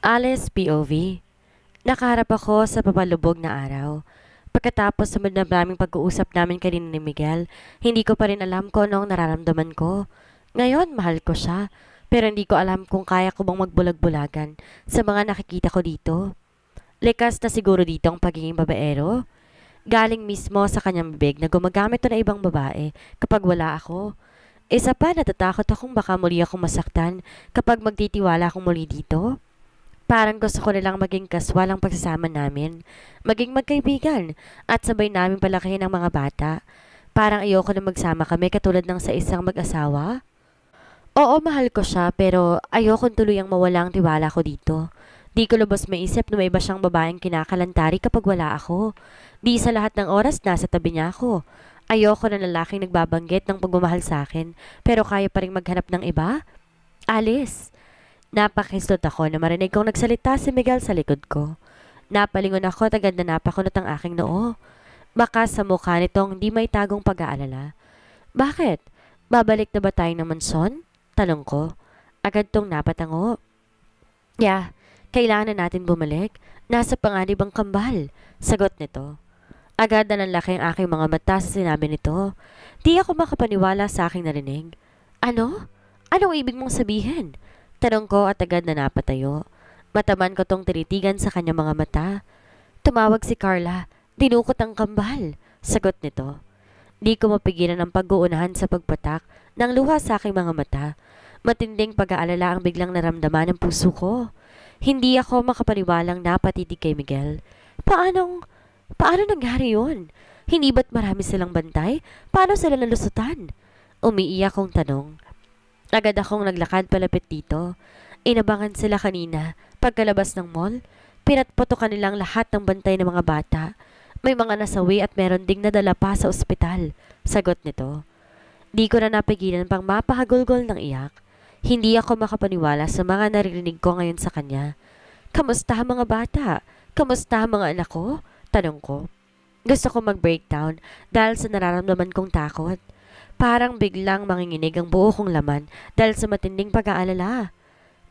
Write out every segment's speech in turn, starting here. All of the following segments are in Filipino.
Alice POV. Nakaharap ako sa papalubog na araw. Pagkatapos sa madaming pag-uusap namin kanina ni Miguel, hindi ko pa rin alam kung ano ang nararamdaman ko. Ngayon, mahal ko siya. Pero hindi ko alam kung kaya ko bang magbulag-bulagan sa mga nakikita ko dito. Likas na siguro dito ang pagiging babaero. Galing mismo sa kanyang bibig na gumagamit to na ibang babae kapag wala ako. Isa pa, natatakot akong baka muli akong masaktan kapag magtitiwala akong muli dito. Parang gusto ko nilang maging kaswal ang pagsasama namin, maging magkaibigan, at sabay namin palakihin ang mga bata. Parang ayoko na magsama kami katulad ng sa isang mag-asawa. Oo, mahal ko siya pero ayokong tuluyang mawala ang tiwala ko dito. Di ko lubos maisip na may iba siyang babaeng kinakalantari kapag wala ako. Di sa lahat ng oras nasa tabi niya ako. Ayoko na lalaking nagbabanggit ng pagmamahal sa akin pero kaya pa rin maghanap ng iba. Alice. Napakislot ako na marinig kong nagsalita si Miguel sa likod ko. Napalingon ako at agad na napakunot ang aking noo. Baka sa mukha nitong di may tagong pag-aalala. Bakit? Babalik na ba tayo ng manson? Tanong ko. Agad tong napatango. Yeah, kailangan na natin bumalik. Nasa panganib ang kambal. Sagot nito. Agad na nanlaki ang aking mga mata sa sinabi nito. Di ako makapaniwala sa aking narinig. Ano? Anong ibig mong sabihin? Tanong ko at agad na napatayo. Mataman ko tong tinitigan sa kanyang mga mata. Tumawag si Carla. Dinukot ang kambal. Sagot nito. Di ko mapigilan ang pag-uunahan sa pagpatak ng luha sa aking mga mata. Matinding pag-aalala ang biglang naramdaman ng puso ko. Hindi ako makapaniwalang napatitig kay Miguel. Paano nangyari yun? Hindi ba't marami silang bantay? Paano sila nalusutan? Umiiyak kong tanong. Agad akong naglakad palapit dito. Inabangan sila kanina. Pagkalabas ng mall, pinatputukan nilang lahat ng bantay ng mga bata. May mga nasawi at meron ding nadala pa sa ospital. Sagot nito. Di ko na napigilan pang mapahagulgol ng iyak. Hindi ako makapaniwala sa mga naririnig ko ngayon sa kanya. Kamusta ang mga bata? Kamusta ang mga anak ko? Tanong ko. Gusto ko mag-breakdown dahil sa nararamdaman kong takot. Parang biglang manginginig ang buo kong laman dahil sa matinding pag-aalala.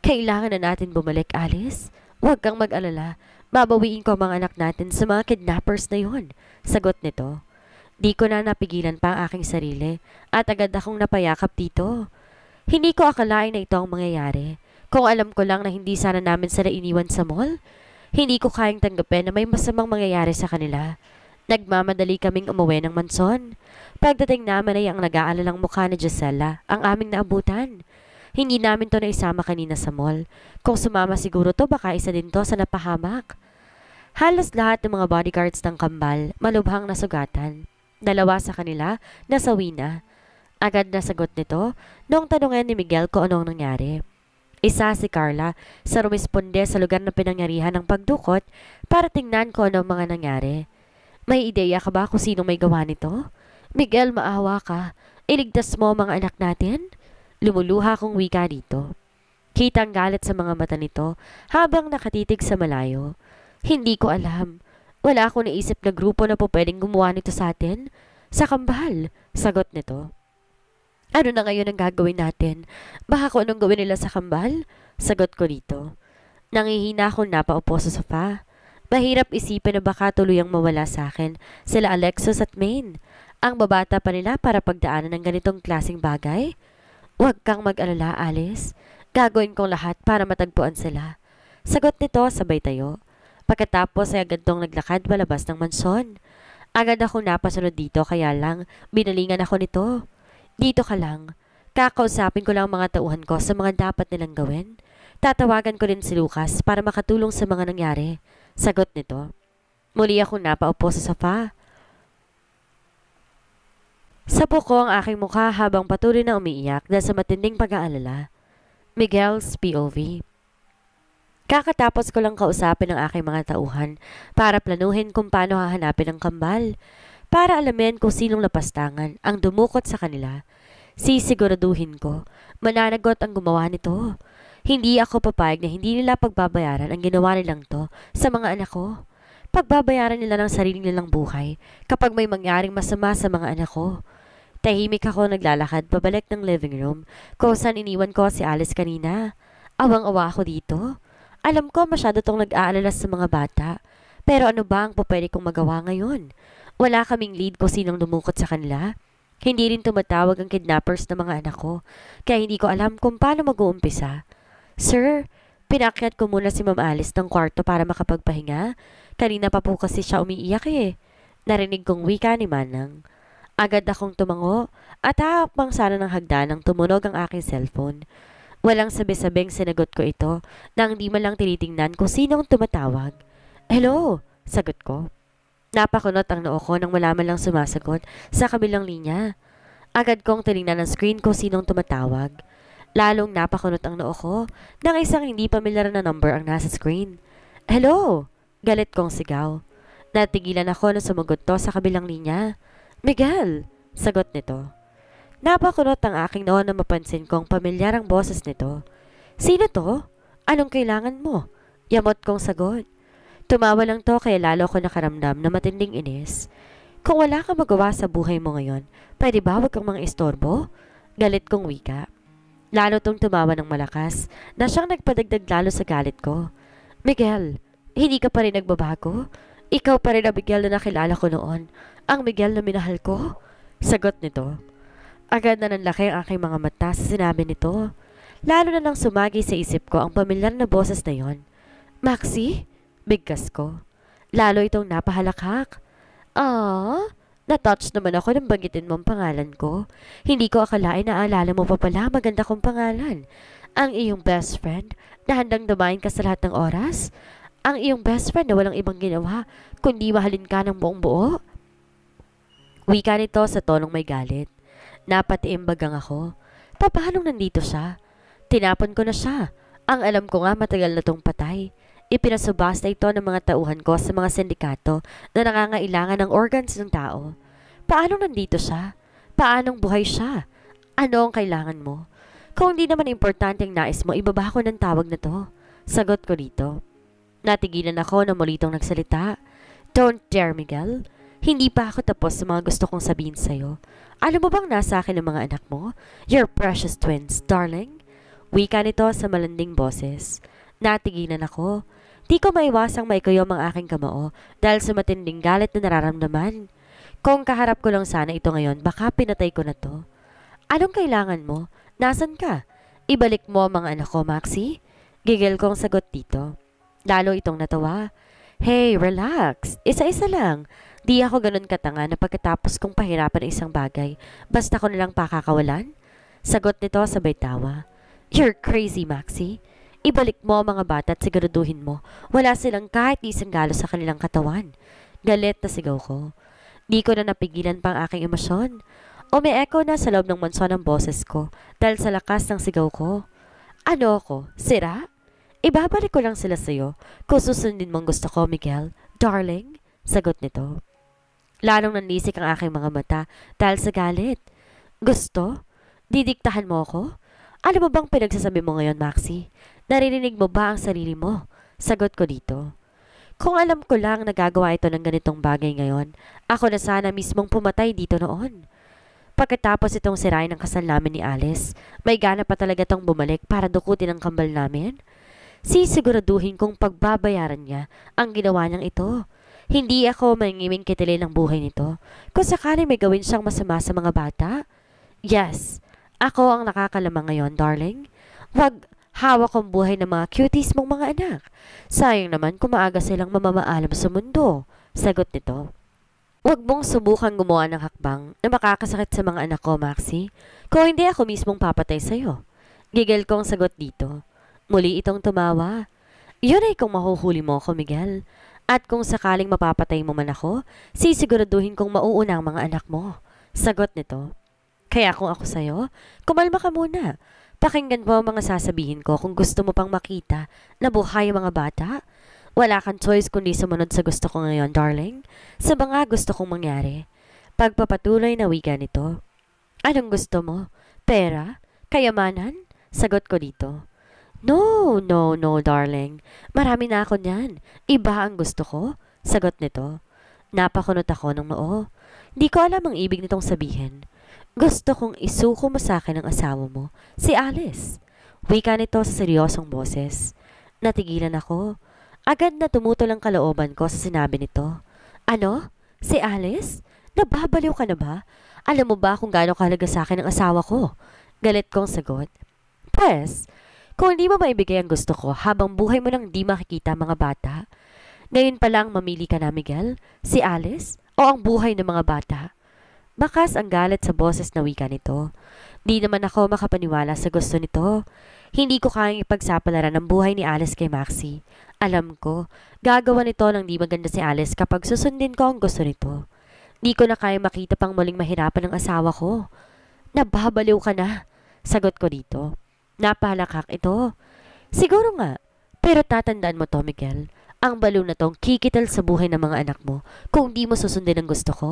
Kailangan na natin bumalik, Alice. Huwag kang mag-alala. Babawiin ko ang mga anak natin sa mga kidnappers na yun. Sagot nito. Di ko na napigilan pa ang aking sarili at agad akong napayakap dito. Hindi ko akalain na ito ang mangyayari. Kung alam ko lang na hindi sana namin sila iniwan sa mall, hindi ko kayang tanggapin na may masamang mangyayari sa kanila. Nagmamadali kaming umuwi ng manson. Pagdating namin ay ang nag-aalalang mukha ni Gisela ang aming naabutan. Hindi namin to naisama kanina sa mall. Kung sumama siguro to baka isa din to sa napahamak. Halos lahat ng mga bodyguards ng kambal malubhang nasugatan. Dalawa sa kanila nasawi na. Agad na sagot nito nung tanungan ni Miguel kung anong nangyari. Isa si Carla sa rumisponde sa lugar na pinangyarihan ng pagdukot para tingnan ko anong mga nangyari. May ideya ka ba kung sino may gawa nito? Miguel, maawa ka. Iligtas mo ang mga anak natin? Lumuluha kong wika dito. Kitang galit sa mga mata nito habang nakatitig sa malayo. Hindi ko alam. Wala akong naisip na grupo na po pwedeng gumawa nito sa atin. Sa kambal, sagot nito. Ano na ngayon ang gagawin natin? Baka kung anong gawin nila sa kambal? Sagot ko dito. Nangihina akong napaupo sa sofa. Mahirap isipin na baka tuluyang mawala sa akin sila Alexis at Maine. Ang babata pa nila para pagdaanan ng ganitong klaseng bagay. Huwag kang mag-alala, Alice. Gagawin kong lahat para matagpuan sila. Sagot nito sabay tayo. Pagkatapos ay agad tong naglakad palabas ng manson. Agad ako napasunod dito kaya lang binalingan ako nito. Dito ka lang. Kakausapin ko lang ang mga tauhan ko sa mga dapat nilang gawin. Tatawagan ko rin si Lucas para makatulong sa mga nangyari. Sagot nito. Muli akong napaupo sa sofa. Sapo ko ang aking mukha habang patuloy na umiiyak dahil sa matinding pag-aalala. Miguel's POV. Kakatapos ko lang kausapin ang aking mga tauhan para planuhin kung paano hahanapin ang kambal. Para alamin kung sinong lapastangan ang dumukot sa kanila. Sisiguraduhin ko, mananagot ang gumawa nito. Hindi ako papayag na hindi nila pagbabayaran ang ginawa nilang to sa mga anak ko. Pagbabayaran nila ng sarili nilang buhay kapag may mangyaring masama sa mga anak ko. Tahimik ako naglalakad pabalik ng living room kung saan iniwan ko si Alice kanina. Awang-awa ako dito. Alam ko masyado tong nag-aalala sa mga bata. Pero ano ba ang pwede kong magawa ngayon? Wala kaming lead kung sinong dumukot sa kanila. Hindi rin tumatawag ang kidnappers ng mga anak ko, kaya hindi ko alam kung paano mag-uumpisa. Sir, pinakyat ko muna si Ma'am Alice ng kwarto para makapagpahinga. Kanina pa po kasi siya umiiyak eh. Narinig kong wika ni Manang. Agad akong tumango at haakbang sana ng hagdan nang tumunog ang aking cellphone. Walang sabi-sabing sinagot ko ito nang di man lang tinitingnan kung sinong tumatawag. Hello, sagot ko. Napakunot ang noo ko nang malaman lang sumasagot sa kabilang linya. Agad kong tinignan ang screen kung sinong tumatawag. Lalong napakunot ang noo ko nang isang hindi pamilyar na number ang nasa screen. Hello! Galit kong sigaw. Natigilan ako na sumagot to sa kabilang linya. Miguel! Sagot nito. Napakunot ang aking noo na mapansin kong pamilyar ang boses nito. Sino to? Anong kailangan mo? Yamot kong sagot. Tumawa lang to kaya lalo ko nakaramdam na matinding inis. Kung wala kang magawa sa buhay mo ngayon, pwede ba wag kang mga istorbo? Galit kong wika. Lalo tong tumawa ng malakas na siyang nagpadagdag lalo sa galit ko. Miguel, hindi ka pa rin nagbabago? Ikaw pa rin ang Miguel na nakilala ko noon. Ang Miguel na minahal ko? Sagot nito. Agad na nanlaki ang aking mga mata sa sinabi nito. Lalo na nang sumagi sa isip ko ang pamilyar na boses na yon. Maxie? Bigkas ko. Lalo itong napahalakhak. Na-touch naman ako nang banggitin mo ang pangalan ko. Hindi ko akalain na alala mo pa pala maganda kong pangalan. Ang iyong best friend na handang dumain ka sa lahat ng oras. Ang iyong best friend na walang ibang ginawa kundi mahalin ka ng buong buo. Wika nito sa tonong may galit. Napatiimbagang ako. Paanong nandito siya? Tinapon ko na siya. Ang alam ko nga matagal na tong patay. Ipinasubasta ito ng mga tauhan ko sa mga sindikato na nangangailangan ng organs ng tao. Paanong nandito siya? Paanong buhay siya? Ano ang kailangan mo? Kung hindi naman importante ang nais mo, ibaba ko ng tawag na to. Sagot ko dito. Natigilan ako na mulitong nagsalita. Don't dare, Miguel. Hindi pa ako tapos sa mga gusto kong sabihin sa'yo. Alam mo bang nasa akin ang mga anak mo? Your precious twins, darling. Wika nito sa malanding boses. Natigilan ako. Di ko maiwasang maikuyom ang aking kamao dahil sa matinding galit na nararamdaman. Kung kaharap ko lang sana ito ngayon, baka pinatay ko na to. Anong kailangan mo? Nasaan ka? Ibalik mo ang mga anak ko, Maxie? Gigil kong sagot dito. Lalo itong natawa. Hey, relax. Isa-isa lang. Di ako ganun katanga na pagkatapos kong pahirapan ng isang bagay, basta ko nilang pakakawalan? Sagot nito sabay tawa. You're crazy, Maxie. Ibalik mo ang mga bata at siguraduhin mo wala silang kahit isang galo sa kanilang katawan. Galit na sigaw ko. Di ko na napigilan pa ang aking emosyon. Umi-echo na sa loob ng mansyon ang boses ko dahil sa lakas ng sigaw ko. Ano ako? Sira? Ibabalik ko lang sila sa'yo kung susundin mong gusto ko, Miguel. Darling? Sagot nito. Lalong nanlisik ang aking mga mata dahil sa galit. Gusto? Didiktahan mo ako? Ano mo bang pinagsasabi mo ngayon, Maxie? Naririnig mo ba ang sarili mo? Sagot ko dito. Kung alam ko lang nagagawa ito ng ganitong bagay ngayon, ako na sana mismong pumatay dito noon. Pagkatapos itong sirain ang kasal namin ni Alice, may gana pa talaga tong bumalik para dukutin ang kambal namin. Sisiguraduhin kong pagbabayaran niya ang ginawa niyang ito. Hindi ako mangingiming kitilin ng buhay nito kung sakali may gawin siyang masama sa mga bata. Yes, ako ang nakakalamang ngayon, darling. Wag hawak ang buhay ng mga cuties mong mga anak. Sayang naman kung maaga silang mamamaalam sa mundo. Sagot nito. Huwag mong subukan gumawa ng hakbang na makakasakit sa mga anak ko, Maxie. Kung hindi ako mismong papatay sa'yo. Gigil kong sagot dito. Muli itong tumawa. Yun ay kung mahuhuli mo ako, Miguel. At kung sakaling mapapatay mo man ako, sisiguraduhin kong mauuna ang mga anak mo. Sagot nito. Kaya kung ako sa'yo, kumalma ka muna. Pakinggan mo ang mga sasabihin ko kung gusto mo pang makita na buhay ang mga bata. Wala kang choice kundi sumunod sa gusto ko ngayon, darling. Sa mga gusto kong mangyari. Pagpapatuloy na wika nito. Anong gusto mo? Pera? Kayamanan? Sagot ko dito. No, no, no, darling. Marami na ako niyan. Iba ang gusto ko. Sagot nito. Napakunot ako ng noo. Di ko alam ang ibig nitong sabihin. Gusto kong isuko mo sa akin ang asawa mo, si Alice. Wika nito sa seryosong boses. Natigilan ako. Agad na tumutol ang kalooban ko sa sinabi nito. Ano? Si Alice? Nababaliw ka na ba? Alam mo ba kung gaano kahalaga sa akin ang asawa ko? Galit kong sagot. Pwes, kung hindi mo maibigay ang gusto ko habang buhay mo nang di makikita mga bata, ngayon pa lang mamili ka na, Miguel? Si Alice? O ang buhay ng mga bata? Bakas ang galit sa boses na wika nito. Di naman ako makapaniwala sa gusto nito. Hindi ko kayang ipagsapalaran ang buhay ni Alice kay Maxie. Alam ko, gagawa nito ng di maganda si Alice kapag susundin ko ang gusto nito. Di ko na kaya makita pang muling mahirapan ng asawa ko. Nababaliw ka na, sagot ko dito. Napahalakak ito. Siguro nga, pero tatandaan mo to, Miguel. Ang baliw na tong kikital sa buhay ng mga anak mo kung di mo susundin ang gusto ko.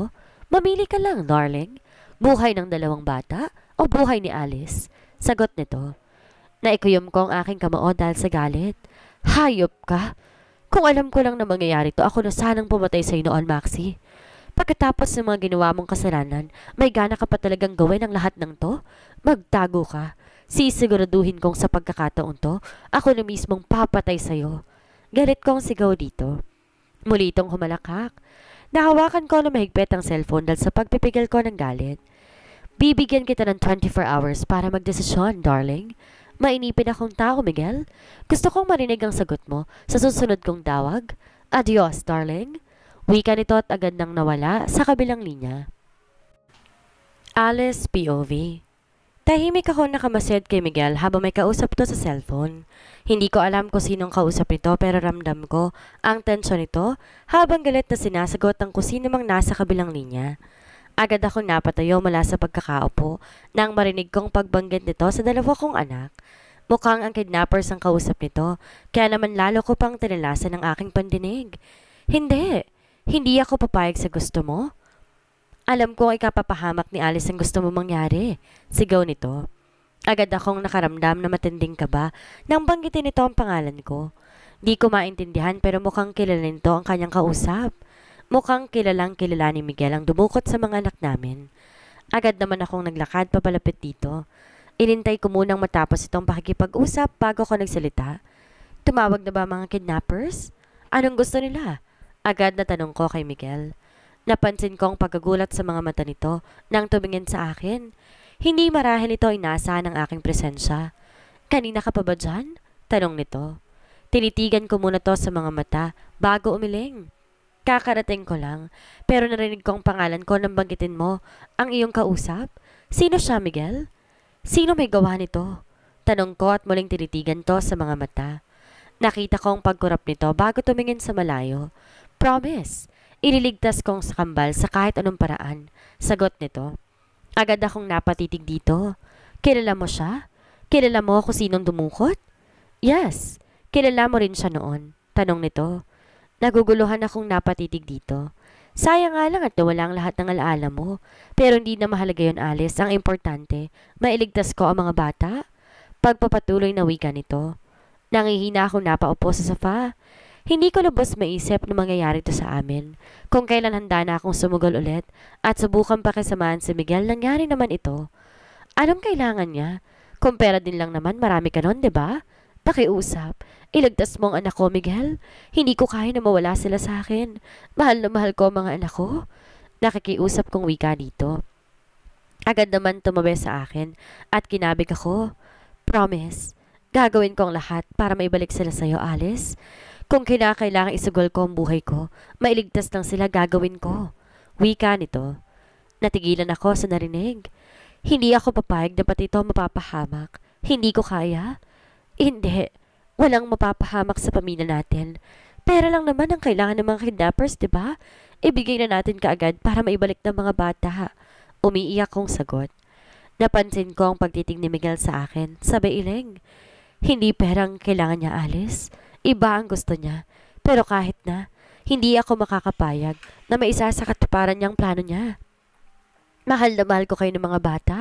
Mamili ka lang, darling. Buhay ng dalawang bata o buhay ni Alice? Sagot nito. Naikuyom ko ang aking kamao dahil sa galit. Hayop ka! Kung alam ko lang na mangyayari to, ako na sanang pumatay sa'yo noon, Maxie. Pagkatapos ng mga ginawa mong kasalanan, may gana ka pa talagang gawin ang lahat ng to? Magtago ka. Sisiguraduhin kong sa pagkakataon to, ako na mismong papatay sa'yo. Galit kong sigaw dito. Muli itong humalakak. Nahawakan ko na mahigpit ang cellphone dahil sa pagpipigil ko ng galit. Bibigyan kita ng 24 hours para magdesisyon, darling. Mainipin akong tao, Miguel. Gusto kong marinig ang sagot mo sa susunod kong tawag. Adios, darling. Wika nito at agad nang nawala sa kabilang linya. Alice POV. Tahimik ako nakamasid kay Miguel habang may kausap to sa cellphone. Hindi ko alam kung sinong kausap nito pero ramdam ko ang tensyon nito habang galit na sinasagot ang kung sino mang nasa kabilang linya. Agad akong napatayo mula sa pagkakaupo nang marinig kong pagbanggit nito sa dalawa kong anak. Mukhang ang kidnappers ang kausap nito kaya naman lalo ko pang tinalasan ang aking pandinig. Hindi ako papayag sa gusto mo. Alam ko ay kapapahamak ni Alice ang gusto mo mangyari. Sigaw nito. Agad akong nakaramdam na matinding kaba nang banggitin nito ang pangalan ko. Di ko maintindihan pero mukhang kilala nito ang kanyang kausap. Mukhang kilalang kilala ni Miguel ang dumukot sa mga anak namin. Agad naman akong naglakad papalapit dito. Inintay ko munang matapos itong pakikipag-usap bago ko nagsalita. Tumawag na ba mga kidnappers? Anong gusto nila? Agad na tanong ko kay Miguel. Napansin ko ang pagkagulat sa mga mata nito nang tumingin sa akin. Hindi marahil ito inaasahan ng aking presensya. Kanina ka pa ba dyan? Tanong nito. Tinitigan ko muna to sa mga mata bago umiling. Kakarating ko lang, pero narinig ko ang pangalan ko nang banggitin mo ang iyong kausap. Sino siya, Miguel? Sino may gawa nito? Tanong ko at muling tinitigan to sa mga mata. Nakita ko ang pagkurap nito bago tumingin sa malayo. Promise. Ililigtas kong sa kambal sa kahit anong paraan. Sagot nito. Agad akong napatitig dito. Kilala mo siya? Kilala mo kung sinong dumukot? Yes. Kilala mo rin siya noon. Tanong nito. Naguguluhan akong napatitig dito. Sayang nga lang at nawala ang lahat ng alaala mo. Pero hindi na mahalaga yun, Alice. Ang importante, mailigtas ko ang mga bata. Pagpapatuloy na wika nito. Nangihina akong napaupo sa sofa. Hindi ko lubos maisip na mangyayari to sa amin. Kung kailan handa na akong sumugol ulit at subukan pakisamahan si Miguel, nangyari naman ito. Anong kailangan niya? Kung pera din lang naman, marami ka nun, diba? Pakiusap. Iligtas mo ang anak ko, Miguel. Hindi ko kaya na mawala sila sa akin. Mahal na mahal ko ang mga anak ko. Nakikiusap kong wika dito. Agad naman tumabi sa akin at kinabig ako. Promise. Gagawin ko ang lahat para maibalik sila sa'yo, Alice. Kung kailangang isugol ko ang buhay ko, mailigtas lang sila gagawin ko. Wika nito. Natigilan ako sa narinig. Hindi ako papayag na pati ito mapapahamak. Hindi ko kaya. Hindi. Walang mapapahamak sa pamilya natin. Pera lang naman ang kailangan ng mga kidnappers, diba? Ibigay na natin kaagad para maibalik ng mga bata. Umiiyak kong sagot. Napansin ko ang pagtitig ni Miguel sa akin. Sabay iling. Hindi perang kailangan niya, Alice. Iba ang gusto niya. Pero kahit na, hindi ako makakapayag na maisa sa katuparan niyang plano niya. Mahal na mahal ko kayo ng mga bata.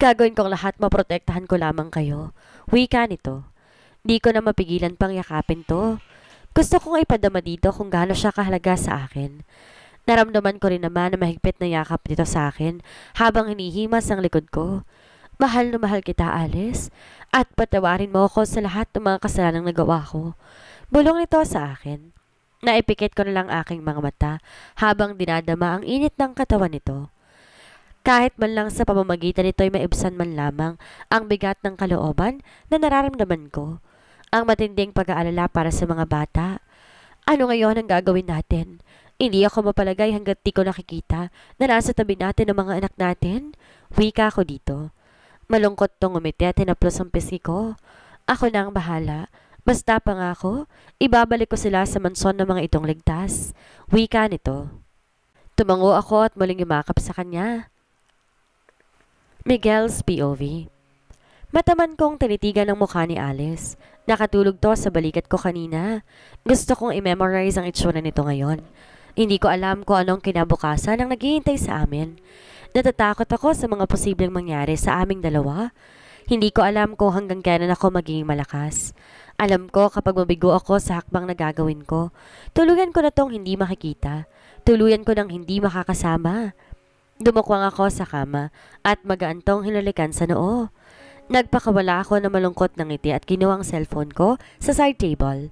Gagawin kong lahat maprotektahan ko lamang kayo. Wika nito. Di ko na mapigilan pang yakapin to. Gusto kong ipadama dito kung gaano siya kahalaga sa akin. Naramdaman ko rin naman na mahigpit na yakap dito sa akin habang hinihimas ang likod ko. Mahal na mahal kita, Alice, at patawarin mo ako sa lahat ng mga kasalanang nagawa ko. Bulong nito sa akin. Naipikit ko na lang aking mga mata habang dinadama ang init ng katawan nito. Kahit man lang sa pamamagitan nito'y maibsan man lamang ang bigat ng kalooban na nararamdaman ko. Ang matinding pag-aalala para sa mga bata. Ano ngayon ang gagawin natin? Hindi ako mapalagay hanggat di ko nakikita na nasa tabi natin ang mga anak natin. Wika ko dito. Malungkot tong umiti at hinaplos ang pisngi ko. Ako na ang bahala. Basta pangako, ibabalik ko sila sa mansyon ng mga itong ligtas. Wika nito. Tumango ako at muling yumakap sa kanya. Miguel's POV. Mataman kong tinitigan ang mukha ni Alice. Nakatulog to sa balikat ko kanina. Gusto kong i-memorize ang itsura nito ngayon. Hindi ko alam kung anong kinabukasan ang naghihintay sa amin. Natatakot ako sa mga posibleng mangyari sa aming dalawa. Hindi ko alam kung hanggang kailan ako magiging malakas. Alam ko kapag mabigo ako sa hakbang na gagawin ko, tuluyan ko na tong hindi makikita. Tuluyan ko nang hindi makakasama. Dumukwang ako sa kama at magaantong hinalikan sa noo. Nagpakawala ako na malungkot ng ngiti at kinuha ang cellphone ko sa side table.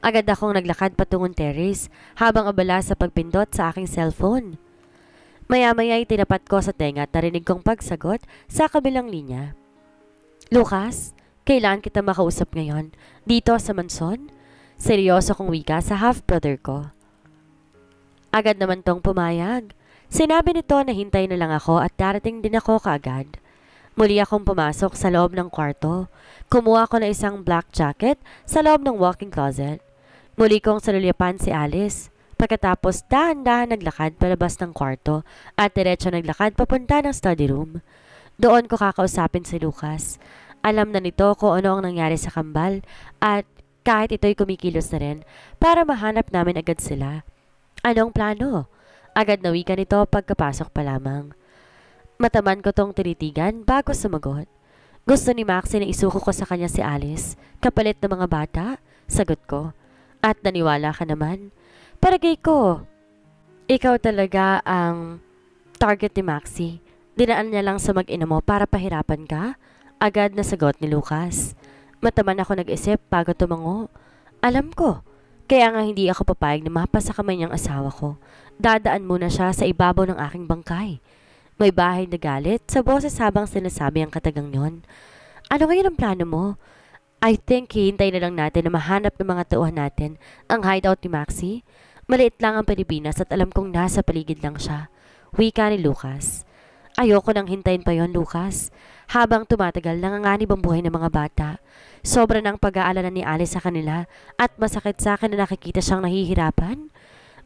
Agad akong naglakad patungong terrace habang abala sa pagpindot sa aking cellphone. Maya-maya'y tinapat ko sa tenga at narinig kong pagsagot sa kabilang linya. Lucas, kailan kita makausap ngayon? Dito sa mansyon? Seryoso kong wika sa half-brother ko. Agad naman tong pumayag. Sinabi nito na hintay na lang ako at darating din ako kaagad. Muli akong pumasok sa loob ng kwarto. Kumuha ko na isang black jacket sa loob ng walk-in closet. Muli kong salulyapan si Alice. Pagkatapos dahan-dahan naglakad palabas ng kwarto at diretso naglakad papunta ng study room. Doon ko kakausapin si Lucas. Alam na nito kung ano ang nangyari sa kambal at kahit ito'y kumikilos na rin para mahanap namin agad sila. Anong plano? Agad na wika nito pagkapasok pa lamang. Mataman ko tong tinitigan bago sumagot. Gusto ni Maxie na isuko ko sa kanya si Alice, kapalit ng mga bata? Sagot ko. At naniwala ka naman. Paragay ko, ikaw talaga ang target ni Maxie. Dinaan niya lang sa mag-ina mo para pahirapan ka? Agad na sagot ni Lucas. Mataman ako nag-isip bago tumango. Alam ko, kaya nga hindi ako papayag na mapa sa kamay niyang asawa ko. Dadaan muna siya sa ibabaw ng aking bangkay. May bahay na galit sa boses habang sinasabi ang katagang yon. Ano ngayon ang plano mo? I think hihintay na lang natin na mahanap ng mga tauhan natin ang hideout ni Maxie. Maliit lang ang Pilipinas at alam kong nasa paligid lang siya. Wika ni Lucas. Ayoko nang hintayin pa yon, Lucas. Habang tumatagal, nanganganib ang buhay ng mga bata. Sobra ng pag-aalala ni Alice sa kanila at masakit sa akin na nakikita siyang nahihirapan.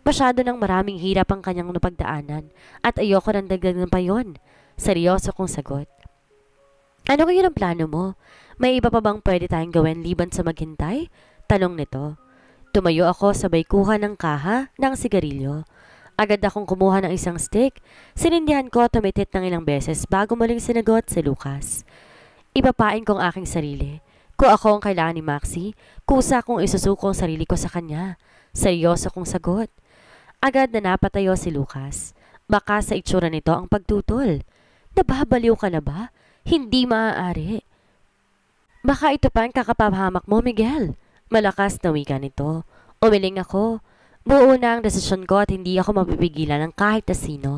Masyado ng maraming hirap ang kanyang napagdaanan at ayoko nang dagdagan pa yon. Seryoso kong sagot. Ano ngayon ang plano mo? May iba pa bang pwede tayong gawin liban sa maghintay? Tanong nito. Tumayo ako sabay kuha ng kaha ng sigarilyo. Agad akong kumuha ng isang stick. Sinindihan ko at tumitit ng ilang beses bago muling sinagot si Lucas. Ipapain kong aking sarili. Kung ako ang kailangan ni Maxie, kusa kong isusuko ang sarili ko sa kanya. Seryoso kong sagot. Agad na napatayo si Lucas. Baka sa itsura nito ang pagtutol. Nababaliw ka na ba? Hindi maaari. Baka ito pa ang kakapahamak mo, Miguel. Malakas na wika nito. Umiling ako. Buo na ang desisyon ko at hindi ako mapipigilan ng kahit na sino.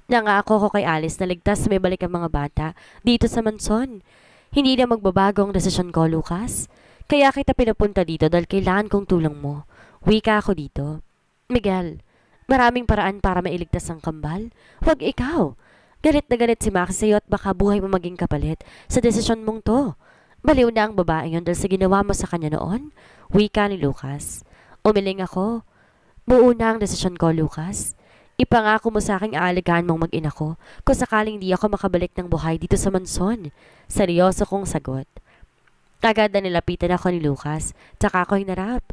Nangako ko kay Alice na ligtas may balik ang mga bata dito sa mansyon. Hindi na magbabago ang desisyon ko, Lucas. Kaya kita pinapunta dito dahil kailangan kong tulong mo. Wika ako dito. Miguel, maraming paraan para mailigtas ang kambal. Huwag ikaw. Galit na galit si Max sa'yo at baka buhay mo maging kapalit sa desisyon mong to. Baliw na ang babae yon dahil sa ginawa mo sa kanya noon. Wika ni Lucas. Umiling ako. Buo na ang desisyon ko, Lucas. Ipangako mo sa aking aalagaan mong mag-ina ko kung sakaling di ako makabalik ng buhay dito sa mansyon. Seryoso kong sagot. Agad na nilapitan ako ni Lucas, tsaka ako hinarap.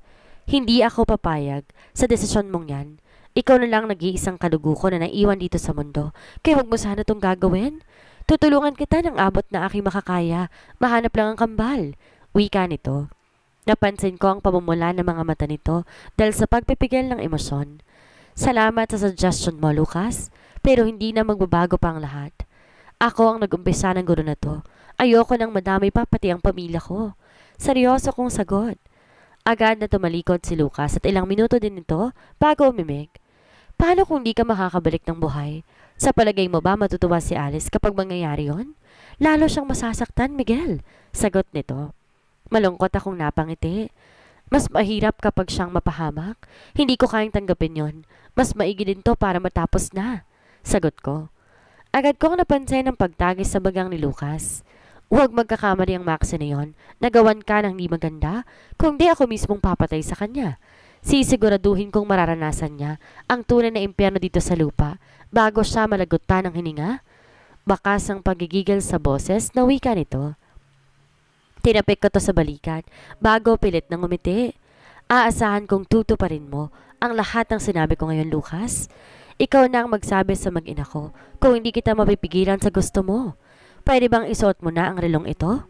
Hindi ako papayag sa desisyon mong yan. Ikaw na lang nag-iisang kadugo ko na naiwan dito sa mundo. Kaya huwag mo sana itong gagawin. Tutulungan kita ng abot na aking makakaya. Mahanap lang ang kambal. Wika nito. Napansin ko ang pamumula ng mga mata nito dahil sa pagpipigil ng emosyon. Salamat sa suggestion mo, Lucas. Pero hindi na magbabago pa ang lahat. Ako ang nag-umpisa ng gulo na to. Ayoko nang madamay pa pati ang pamilya ko. Seryoso kong sagot. Agad na tumalikod si Lucas at ilang minuto din ito bago umimik. Paano kung di ka makakabalik ng buhay? Sa palagay mo ba matutuwa si Alice kapag mangyayari yon? Lalo siyang masasaktan, Miguel. Sagot nito. Malungkot akong napangiti. Mas mahirap kapag siyang mapahamak. Hindi ko kayang tanggapin yon. Mas maigi din to para matapos na. Sagot ko. Agad kong napansin ang pagtagis sa bagang ni Lucas. Huwag magkakamali ang Maxi na yon. Nagawan ka ng di maganda, kung di ako mismong papatay sa kanya. Sisiguraduhin kong mararanasan niya ang tunay na impyerno dito sa lupa bago siya malagot pa ng hininga. Bakas ang pagigigil sa boses na wika nito. Tinapik ko to sa balikat bago pilit ng umiti. Aasahan kong tutuparin mo ang lahat ng sinabi ko ngayon, Lucas. Ikaw na ang magsabi sa mag-ina ko kung hindi kita mapipigilan sa gusto mo. Pwede bang isuot mo na ang relong ito?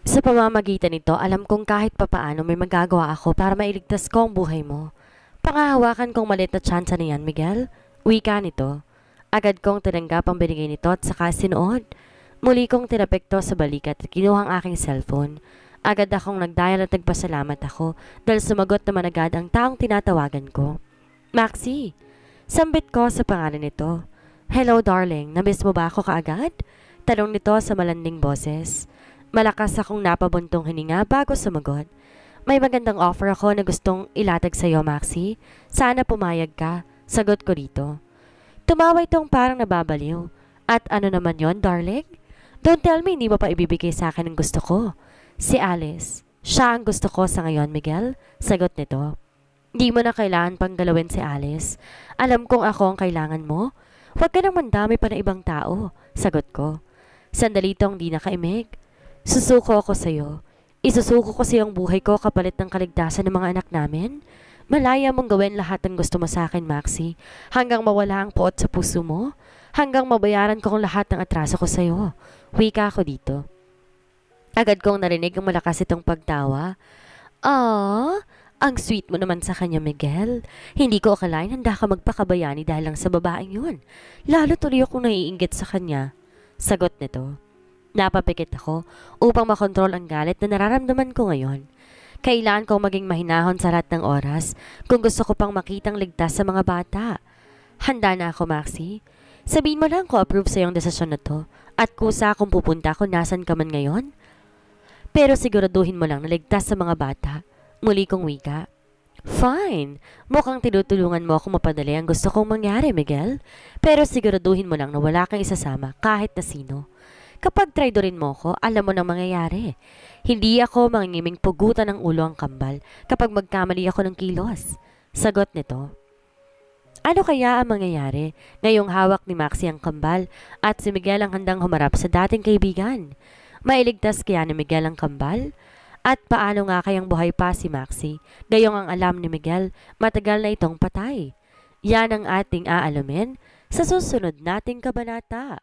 Sa pamamagitan nito, alam kong kahit papaano may magagawa ako para mailigtas ko ang buhay mo. Pangahawakan kong malit na tsansa na yan, Miguel. Wika nito. Agad kong tinanggap ang binigay nito at saka sinuod. Muli kong tinapekto sa balikat at kinuha ang aking cellphone. Agad akong nagdial at nagpasalamat ako dahil sumagot naman agad ang taong tinatawagan ko. Maxi, sambit ko sa pangalan nito. Hello darling, namiss mo ba ako kaagad? Tanong nito sa malanding boses. Malakas akong napabuntong hininga bago sumagot. May magandang offer ako na gustong ilatag sa iyo, Maxi. Sana pumayag ka. Sagot ko dito. Tumawa itong parang nababaliw. At ano naman yon, darling? Don't tell me hindi mo pa ibibigay sa akin ang gusto ko. Si Alice. Siya ang gusto ko sa ngayon, Miguel. Sagot nito. Di mo na kailangan pang galawin si Alice. Alam kong ako ang kailangan mo. Huwag ka nang mandami pa ng ibang tao. Sagot ko. Sandali tong di nakaimig. Susuko ako sa'yo. Isusuko ko sa iyong buhay ko kapalit ng kaligtasan ng mga anak namin. Malaya mong gawin lahat ng gusto mo sa akin, Maxi. Hanggang mawala ang puot sa puso mo. Hanggang mabayaran ko ang lahat ng atraso ko sa'yo. Wika ako dito. Agad kong narinig ang malakas itong pagtawa. Ang sweet mo naman sa kanya, Miguel. Hindi ko akalain handa ka magpakabayani dahil lang sa babaeng yun. Lalo tuloy akong naiinggit sa kanya. Sagot nito. Napapikit ako upang makontrol ang galit na nararamdaman ko ngayon. Kailangan kong maging mahinahon sa lahat ng oras kung gusto ko pang makitang ligtas sa mga bata. Handa na ako, Maxi. Sabihin mo lang ko approve sa iyong desisyon na to at kusa kung pupunta ko nasan ka man ngayon. Pero siguraduhin mo lang na ligtas sa mga bata. Muli kong wika. Fine. Mukhang tinutulungan mo akong mapadali ang gusto kong mangyari, Miguel. Pero siguraduhin mo lang na wala kang isasama kahit na sino. Kapag traidorin mo ko, alam mo nang mangyayari. Hindi ako mangingiming pugutan ng ulo ang kambal kapag magkamali ako ng kilos. Sagot nito. Ano kaya ang mangyayari ngayong hawak ni Maxi ang kambal at si Miguel ang handang humarap sa dating kaibigan? Mailigtas kaya ni Miguel ang kambal? At paano nga kayang buhay pa si Maxi? Gayong ang alam ni Miguel, matagal na itong patay. Yan ang ating aalamin sa susunod nating kabanata.